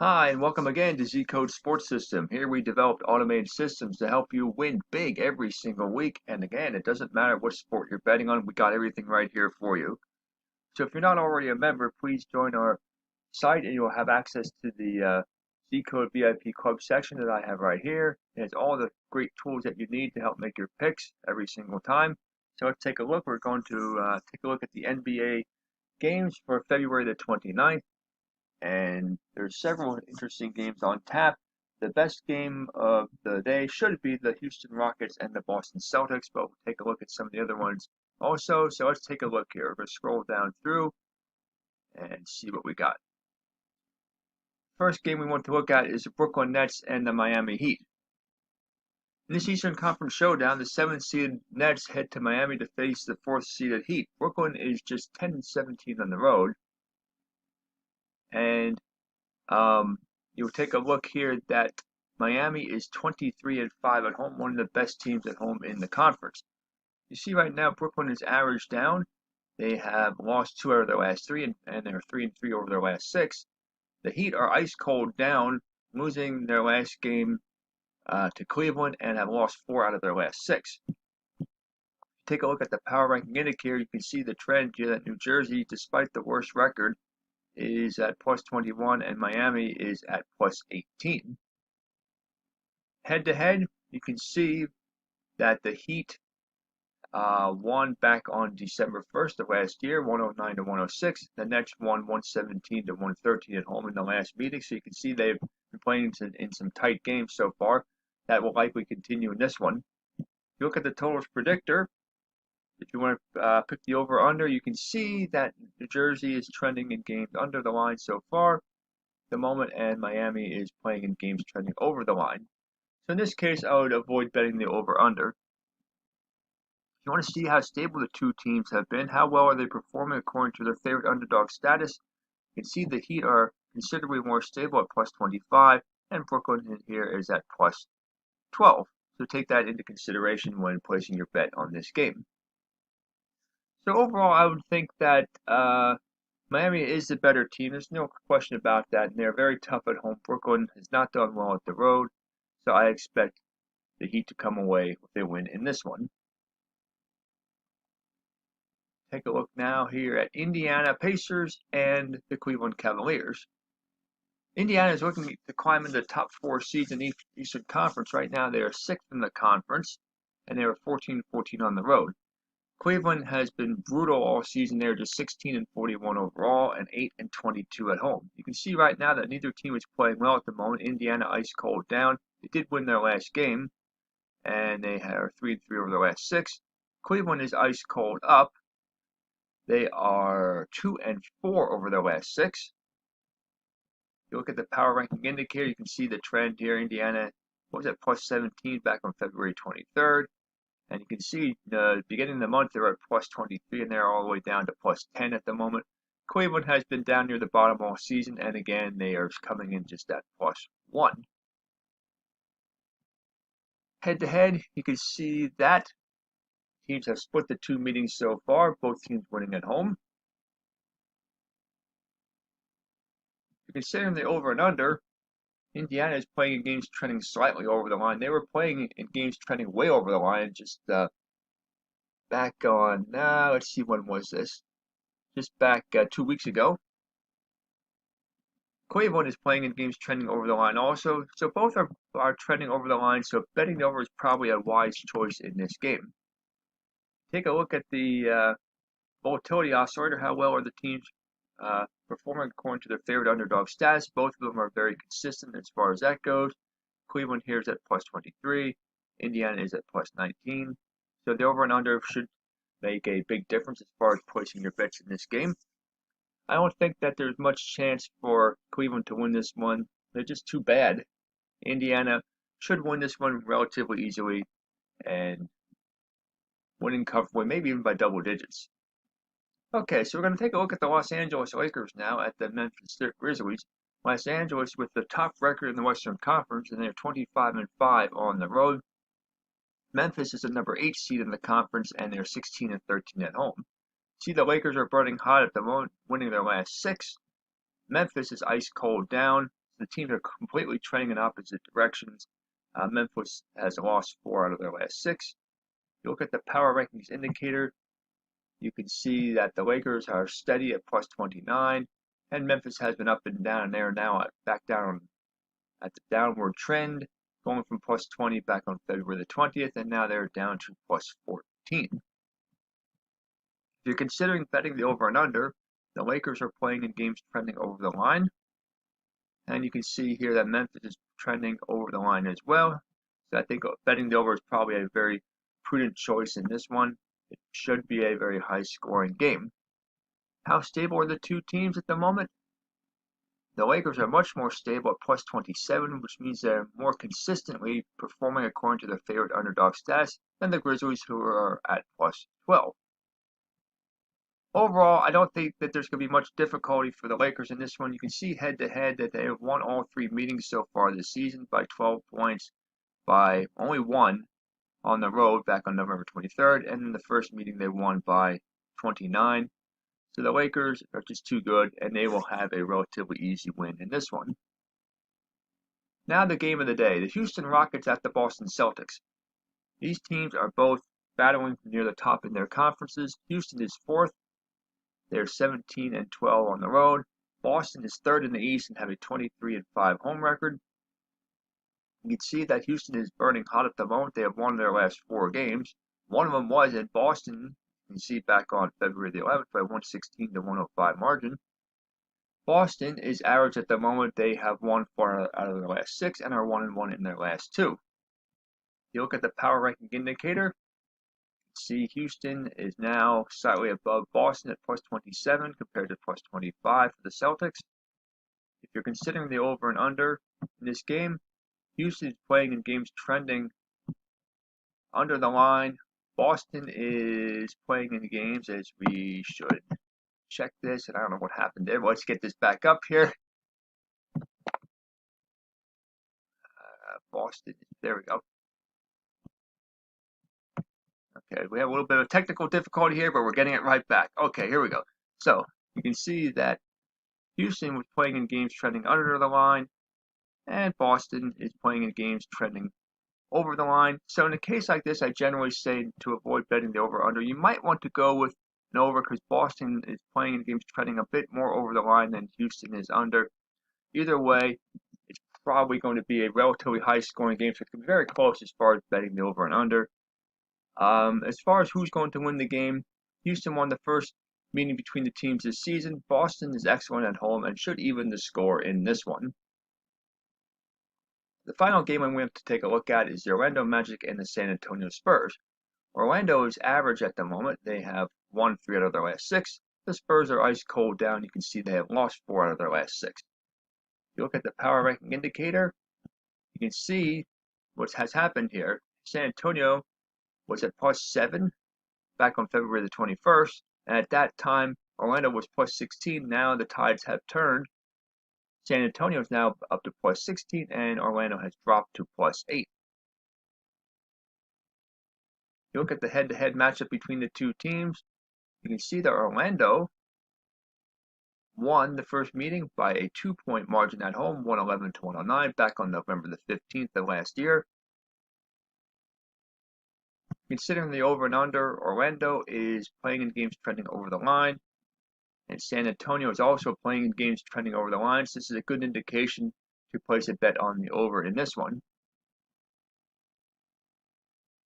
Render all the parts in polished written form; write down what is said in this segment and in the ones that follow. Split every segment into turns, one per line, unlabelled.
Hi, and welcome again to Zcode Sports System. Here we developed automated systems to help you win big every single week. And again, it doesn't matter what sport you're betting on, we got everything right here for you. So if you're not already a member, please join our site and you'll have access to the Zcode VIP Club section that I have right here. It has all the great tools that you need to help make your picks every single time. So let's take a look. We're going to take a look at the NBA games for February the 29th. And there's several interesting games on tap. The best game of the day should be the Houston Rockets and the Boston Celtics, but we'll take a look at some of the other ones also. So let's take a look here. We're going to scroll down through and see what we got. First game we want to look at is the Brooklyn Nets and the Miami Heat. In this Eastern Conference showdown, the 7th-seeded Nets head to Miami to face the 4th-seeded Heat. Brooklyn is just 10-17 on the road. And you'll take a look here that Miami is 23-5 at home, one of the best teams at home in the conference. You see right now Brooklyn is average down. They have lost 2 out of their last 3, and they're 3-3 over their last 6. The Heat are ice cold down, losing their last game to Cleveland and have lost 4 out of their last 6. Take a look at the power ranking indicator. You can see the trend here that New Jersey, despite the worst record, is at plus 21 and Miami is at plus 18. Head to head, you can see that the Heat won back on December 1st of last year, 109 to 106. The Nets won 117 to 113 at home in the last meeting. So you can see they've been playing in some tight games so far. That will likely continue in this one. If you look at the totals predictor, if you want to pick the over-under, you can see that New Jersey is trending in games under the line so far at the moment, and Miami is playing in games trending over the line. So in this case, I would avoid betting the over-under. If you want to see how stable the two teams have been, how well are they performing according to their favorite underdog status, you can see the Heat are considerably more stable at plus 25, and Brooklyn here is at plus 12. So take that into consideration when placing your bet on this game. So overall, I would think that Miami is the better team. There's no question about that. And they're very tough at home. Brooklyn has not done well at the road. So I expect the Heat to come away with a win in this one. Take a look now here at Indiana Pacers and the Cleveland Cavaliers. Indiana is looking to climb into the top 4 seeds in the Eastern Conference. Right now, they are 6th in the conference, and they are 14-14 on the road. Cleveland has been brutal all season. They're just 16-41 overall and 8-22 at home. You can see right now that neither team is playing well at the moment. Indiana ice cold down. They did win their last game, and they are 3-3 over their last 6. Cleveland is ice cold up. They are 2-4 over their last 6. You look at the power ranking indicator, you can see the trend here. Indiana was at plus 17 back on February 23rd. And you can see the beginning of the month they're at plus 23 and they're all the way down to plus 10 at the moment. Cleveland has been down near the bottom all season, and again they are coming in just at plus 1. Head to head, you can see that teams have split the 2 meetings so far, both teams winning at home. If you're considering the over and under, Indiana is playing in games trending slightly over the line. They were playing in games trending way over the line just back on, let's see, when was this? Just back 2 weeks ago. Cleveland is playing in games trending over the line also. So both are trending over the line. So betting the over is probably a wise choice in this game. Take a look at the volatility oscillator. How well are the teams performing according to their favorite underdog status? Both of them are very consistent as far as that goes. Cleveland here is at plus 23. Indiana is at plus 19. So the over and under should make a big difference as far as placing your bets in this game. I don't think that there's much chance for Cleveland to win this one. They're just too bad. Indiana should win this one relatively easily and winning comfortably, maybe even by double digits. Okay, so we're going to take a look at the Los Angeles Lakers now at the Memphis Grizzlies. Los Angeles with the top record in the Western Conference, and they're 25-5 on the road. Memphis is the number 8 seed in the conference, and they're 16-13 at home. See, the Lakers are burning hot at the moment, winning their last 6. Memphis is ice cold down, The teams are completely trending in opposite directions. Memphis has lost 4 out of their last 6. You look at the power rankings indicator, you can see that the Lakers are steady at plus 29, and Memphis has been up and down, and they're now back down at the downward trend, going from plus 20 back on February the 20th, and now they're down to plus 14. If you're considering betting the over and under, the Lakers are playing in games trending over the line, and you can see here that Memphis is trending over the line as well. So I think betting the over is probably a very prudent choice in this one. It should be a very high-scoring game. How stable are the two teams at the moment? The Lakers are much more stable at plus 27, which means they're more consistently performing according to their favorite underdog status than the Grizzlies, who are at plus 12. Overall, I don't think that there's going to be much difficulty for the Lakers in this one. You can see head-to-head that they have won all 3 meetings so far this season by 12 points, by only 1 on the road back on November 23rd, and in the first meeting they won by 29. So the Lakers are just too good, and they will have a relatively easy win in this one. Now the game of the day, the Houston Rockets at the Boston Celtics. These teams are both battling near the top in their conferences. Houston is 4th. They're 17 and 12 on the road. Boston is 3rd in the East and have a 23 and 5 home record. You can see that Houston is burning hot at the moment. They have won their last 4 games. One of them was in Boston. You can see back on February the 11th by 116 to 105 margin. Boston is average at the moment. They have won 4 out of their last 6 and are 1-1 in their last 2. If you look at the power ranking indicator, see Houston is now slightly above Boston at plus 27 compared to plus 25 for the Celtics. If you're considering the over and under in this game, Houston is playing in games trending under the line. Boston is playing in games, as we should check this, and I don't know what happened there, but let's get this back up here. Boston, there we go. Okay, we have a little bit of technical difficulty here, but we're getting it right back. Okay, here we go. So, you can see that Houston was playing in games trending under the line, and Boston is playing in games trending over the line. So in a case like this, I generally say to avoid betting the over-under, you might want to go with an over because Boston is playing in games trending a bit more over the line than Houston is under. Either way, it's probably going to be a relatively high-scoring game, so it's going to be very close as far as betting the over and under. As far as who's going to win the game, Houston won the first meeting between the teams this season. Boston is excellent at home and should even the score in this one. The final game I'm going to take a look at is the Orlando Magic and the San Antonio Spurs. Orlando is average at the moment. They have won 3 out of their last 6. The Spurs are ice cold down. You can see they have lost 4 out of their last 6. If you look at the power ranking indicator, you can see what has happened here. San Antonio was at plus 7 back on February the 21st, and at that time, Orlando was plus 16. Now the tides have turned. San Antonio is now up to plus 16, and Orlando has dropped to plus 8. You look at the head-to-head matchup between the two teams, you can see that Orlando won the first meeting by a 2-point margin at home, 111 to 109, back on November the 15th of last year. Considering the over and under, Orlando is playing in games trending over the line, and San Antonio is also playing in games trending over the line. So this is a good indication to place a bet on the over in this one.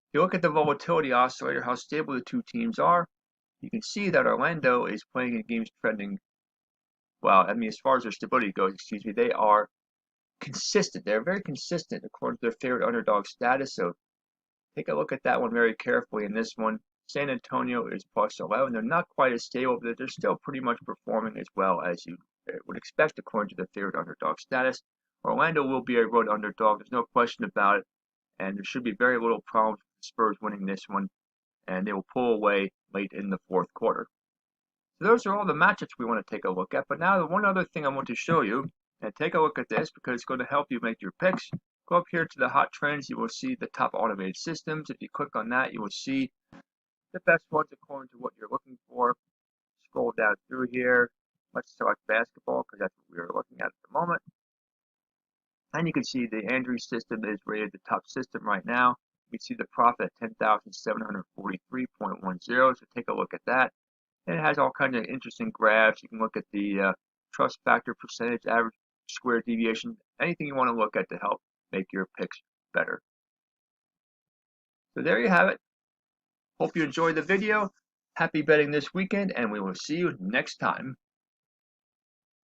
If you look at the volatility oscillator, how stable the two teams are, you can see that Orlando is playing in games trending, well, I mean, as far as their stability goes, they are consistent. They're very consistent according to their favorite underdog status. So take a look at that one very carefully in this one. San Antonio is plus 11. They're not quite as stable, but they're still pretty much performing as well as you would expect according to their favorite underdog status. Orlando will be a road underdog. There's no question about it. And there should be very little problems with the Spurs winning this one. And they will pull away late in the 4th quarter. So those are all the matchups we want to take a look at. But now the one other thing I want to show you, and take a look at this because it's going to help you make your picks. Go up here to the hot trends. You will see the top automated systems. If you click on that, you will see the best ones according to what you're looking for. Scroll down through here. Let's select basketball because that's what we are looking at the moment. And you can see the Andrew system is rated the top system right now. You can see the profit at 10,743.10. So take a look at that. And it has all kinds of interesting graphs. You can look at the trust factor percentage, average square deviation, anything you want to look at to help make your picks better. So there you have it. Hope you enjoyed the video. Happy betting this weekend, and we will see you next time.